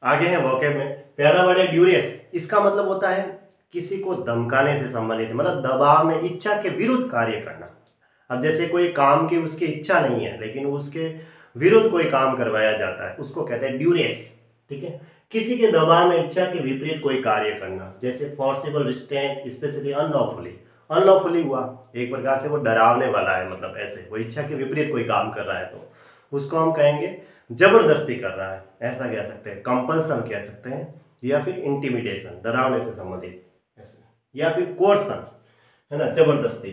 आगे है वोकैब में पहला वर्ड है ड्यूरेस। इसका मतलब होता है किसी को धमकाने से संबंधित, मतलब दबाव में इच्छा के विरुद्ध कार्य करना। अब जैसे कोई काम की उसकी इच्छा नहीं है लेकिन उसके विरुद्ध कोई काम करवाया जाता है, उसको कहते हैं ड्यूरेस। ठीक है, किसी के दबाव में इच्छा के विपरीत कोई कार्य करना, जैसे forcible restraint, specially unlawfully. Unlawfully हुआ एक प्रकार से वो डरावने वाला है, मतलब ऐसे वो इच्छा के विपरीत कोई काम कर रहा है तो उसको हम कहेंगे जबरदस्ती कर रहा है, ऐसा कह सकते हैं, कंपल्सन कह सकते हैं, या फिर इंटिमिडेशन, डरावने से संबंधित ऐसे, या फिर कोर्सन, है ना, जबरदस्ती,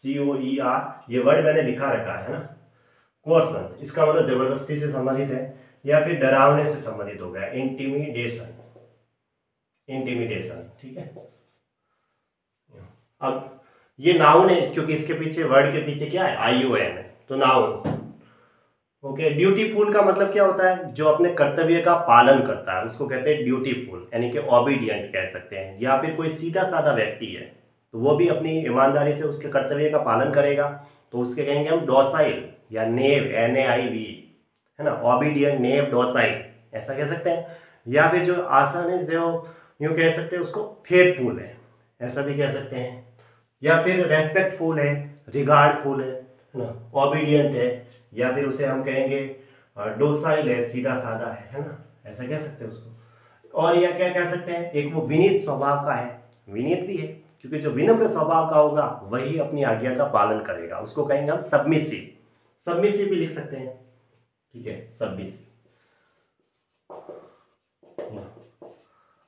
COER, ये वर्ड मैंने लिखा रखा है ना। कोर्सन इसका मतलब जबरदस्ती से संबंधित है, या फिर डरावने से संबंधित हो गया, इंटिमिडेशन। इंटिमिडेशन, ठीक है। अब ये नाउन है क्योंकि इसके पीछे, वर्ड के पीछे क्या है, ION है, तो नाउन। ओके, ड्यूटीफुल का मतलब क्या होता है, जो अपने कर्तव्य का पालन करता है उसको कहते हैं ड्यूटीफुल, यानी कि ओबीडियंट कह सकते हैं। या फिर कोई सीधा साधा व्यक्ति है तो वो भी अपनी ईमानदारी से उसके कर्तव्य का पालन करेगा, तो उसके कहेंगे हम डॉसाइल या नेव, NAIV, है ना, ओबीडियंट, नेव, डॉसाइल, ऐसा कह सकते हैं। या फिर जो आसान है, जो यूँ कह सकते हैं उसको फेथफुल है, ऐसा भी कह सकते हैं। या फिर रेस्पेक्टफुल है, रिगार्डफुल है ना, ओबीडियंट है, या फिर उसे हम कहेंगे डोसाइल है, सीधा साधा है ना, ऐसा कह सकते हैं उसको। और या क्या कह सकते हैं, एक वो विनीत स्वभाव का है, विनीत भी है क्योंकि जो विनम्र स्वभाव का होगा वही अपनी आज्ञा का पालन करेगा, उसको कहेंगे हम सबमिसिव। सबमिसिव भी लिख सकते हैं, ठीक है, सबमिसिव।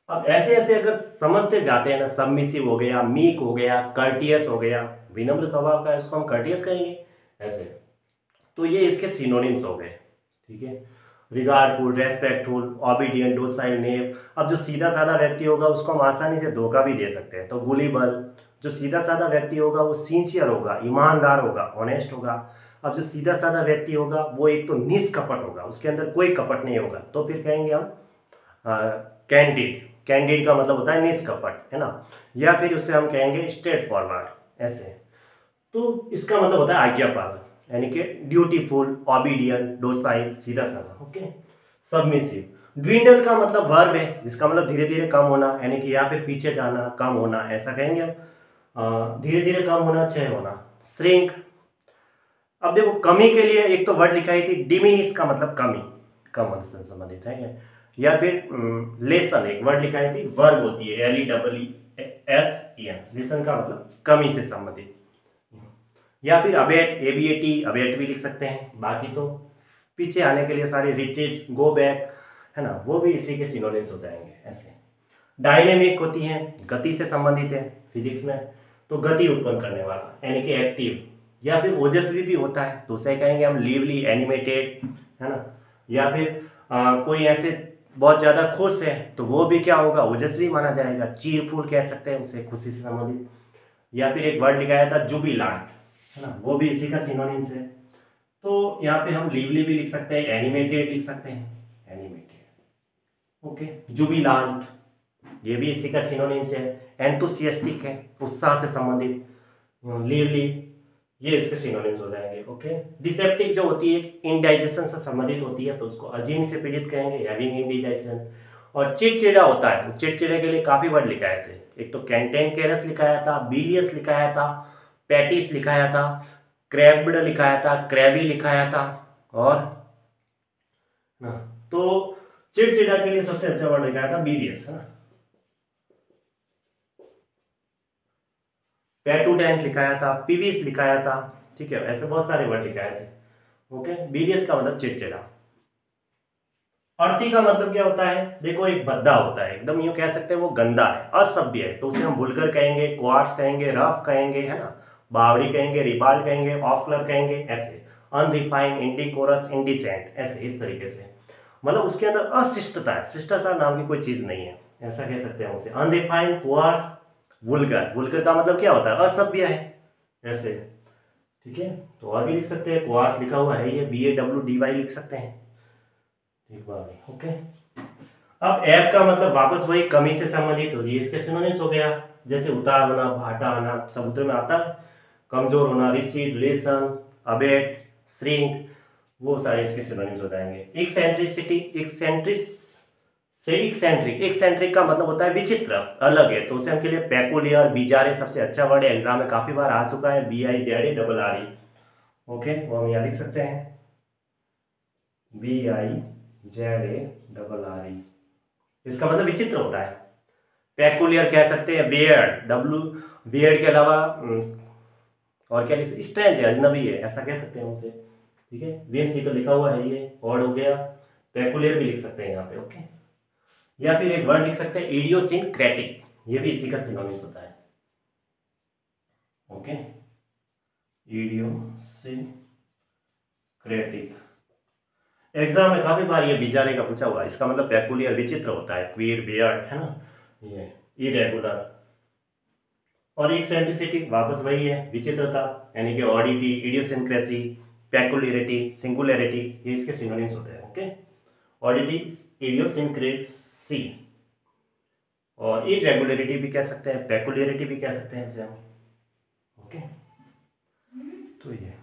अब ऐसे ऐसे अगर समझते जाते हैं ना, सबमिसिव हो गया, मीक हो गया, कर्टियस हो गया, विनम्र स्वभाव का है उसको हम कर्टियस कहेंगे ऐसे, तो ये इसके सिनोनिम्स हो गए, ठीक है। रिगार्डफुल, रेस्पेक्टफुल, ओबीडियंट, डोसाइल, नेव। अब जो सीधा साधा व्यक्ति होगा उसको हम आसानी से धोखा भी दे सकते हैं, तो गुलिबल। जो सीधा साधा व्यक्ति होगा वो सिंसियर होगा, ईमानदार होगा, ऑनेस्ट होगा। अब जो सीधा साधा व्यक्ति होगा वो एक तो निष्कपट होगा, उसके अंदर कोई कपट नहीं होगा, तो फिर कहेंगे हम कैंडिड। कैंडिड का मतलब होता है निष्कपट, है ना। या फिर उसे हम कहेंगे स्ट्रेट फॉरवर्ड, ऐसे। तो इसका मतलब होता है आज्ञापालन, यानी कि ड्यूटीफुल, ओबीडियंट, डोसाइल, सीधा साधा, ओके। सबमिसिव। ड्विंडल का मतलब वर्ब है जिसका मतलब धीरे धीरे कम होना, यानी कि या फिर पीछे जाना, कम होना, ऐसा कहेंगे हम, धीरे धीरे कम होना, क्षय होना। श्रिंक। अब देखो कमी के लिए एक तो वर्ड लिखाई थी डिमिनिश, का मतलब कमी, कम होने से संबंधित है। या फिर लेसन, एक वर्ड लिखाई थी, वर्ब होती है LESSEN, लेसन का मतलब कमी से संबंधित। या फिर अबेट, ABAT, अबेट भी लिख सकते हैं। बाकी तो पीछे आने के लिए सारे रिट्रीट, गो बैक, है ना, वो भी इसी के सिनोनिम्स हो जाएंगे ऐसे। डायनेमिक होती है, गति से संबंधित है फिजिक्स में, तो गति उत्पन्न करने वाला, यानी कि एक्टिव। या फिर ओजस्वी भी होता है तो उसे कहेंगे हम लिवली, एनिमेटेड, है ना। या फिर कोई ऐसे बहुत ज़्यादा खुश है तो वो भी क्या होगा, ओजस्वी माना जाएगा, चीरफुल कह सकते हैं उसे, खुशी से संबंधित। या फिर एक वर्ड लिखाया था जुबिलांट, है ना, वो भी इसी का सिनोनिम्स है। तो यहाँ पे हम लिवली भी लिख सकते हैं, एनिमेटेड लिख सकते हैं, एनिमेटेड, ओके। जुबिलांट, ये भी इसी का सिनोनिम्स है। एंथुसियास्टिक है, उत्साह से संबंधित, लिवली, ये इसके सिनोनिम्स हो जाएंगे, ओके। डिसेप्टिक जो होती है इंडाइजेशन से संबंधित होती है तो उसको अजीम से पीड़ित कहेंगे, हैविंग इंडिजेशन। और चिड़चिड़ा होता है, चिड़चिड़े के लिए काफी वर्ड लिखाए थे, एक तो कैंटेनकेरस लिखाया था, बिलियस लिखाया था, पैटिस लिखाया था, क्रैब्ड लिखाया था, क्रैबी लिखाया था, और तो चिड़चिड़ा के लिए सबसे अच्छा वर्ड लिखाया था बिलियस, है ना। पेटूडेंट लिखाया था, पीवीस लिखाया था, ठीक है, ऐसे बहुत सारे वर्ड लिखाए थे, ओके। बिलियस का मतलब चिड़चिड़ा। अर्थी का मतलब क्या होता है, देखो एक भद्दा होता है, एकदम यूं कह सकते हैं वो गंदा है, असभ्य है, तो उसे हम वुल्गर कहेंगे, क्वार्ट्स कहेंगे, रफ कहेंगे, है ना, बावड़ी कहेंगे, रिबाल्ड कहेंगे, ऑफ कलर कहेंगे, ऐसे। अनरिफाइंड, इंडिकोरस, इंडिसेंट, ऐसे इस तरीके से, मतलब उसके अंदर अशिष्टता है, शिष्टाचार नाम की कोई चीज नहीं है, ऐसा कह सकते हैं उसे। Unrefined, quartz, वुल्गर। वुल्गर का मतलब क्या होता है, असभ्य है, ऐसे, ठीक है। तो और भी लिख सकते हैं, क्वार्ट्स लिखा हुआ है, ये BAWDY लिख सकते हैं, ठीक बात, ओके। अब ऐप का मतलब वापस वही कमी से संबंधित होती है, इसके सिनोनिम्स हो गया, जैसे उतार होना, भाटा आना, समुद्र में आता है, कमजोर होना, रिसीड, लेसन, अबेट, श्रिंक, वो सारे इसके सिनोनिम्स हो जाएंगे। एक्सेंट्रिसिटी, एक्सेंट्रिसिटी एक्सेंट्रिक, एक्सेंट्रिक का मतलब होता है विचित्र, अलग है, तो उसे हम के लिए पेकुलियर, बिजारे सबसे अच्छा वर्ड है, एग्जाम में काफी बार आ चुका है, BIZARRE। ओके, वो हम यहाँ लिख सकते हैं BIZARRE। इसका मतलब विचित्र होता है। पेकुलियर कह सकते हैं, वियर्ड, वियर्ड के अलावा और क्या लिख सकते, स्ट्रेंज है, अजनबी है, ऐसा कह सकते हैं उसे। ठीक है, VNC तो लिखा हुआ है, ये ऑड हो गया। पेकुलियर भी लिख सकते हैं यहाँ पे। ओके, या फिर एक वर्ड लिख सकते हैं इडियोसिनक्रेटिक, ये भी इसी का सिनोनिम्स होता है। ओके, इडियोसिनक्रेटिक, एग्जाम में काफी बार ये बिजारे का पूछा हुआ है। इसका मतलब पेकुलियर विचित्र होता है, क्वीर, वियर्ड, है ना, ये इरेगुलर। और एक्सेंट्रिसिटी वापस वही है, विचित्रता, यानी कि ऑडिटी, इडियोसिनक्रेसी, पेकुलियरिटी, सिंगुलैरिटी, ये इसके सिनोनिम्स होते हैं। ओके, ऑडिटी, इडियोसिनक्रेसी, और इरेगुलरिटी भी कह सकते हैं, पेकुलियरिटी भी कह सकते हैं इसे हम। ओके, तो ये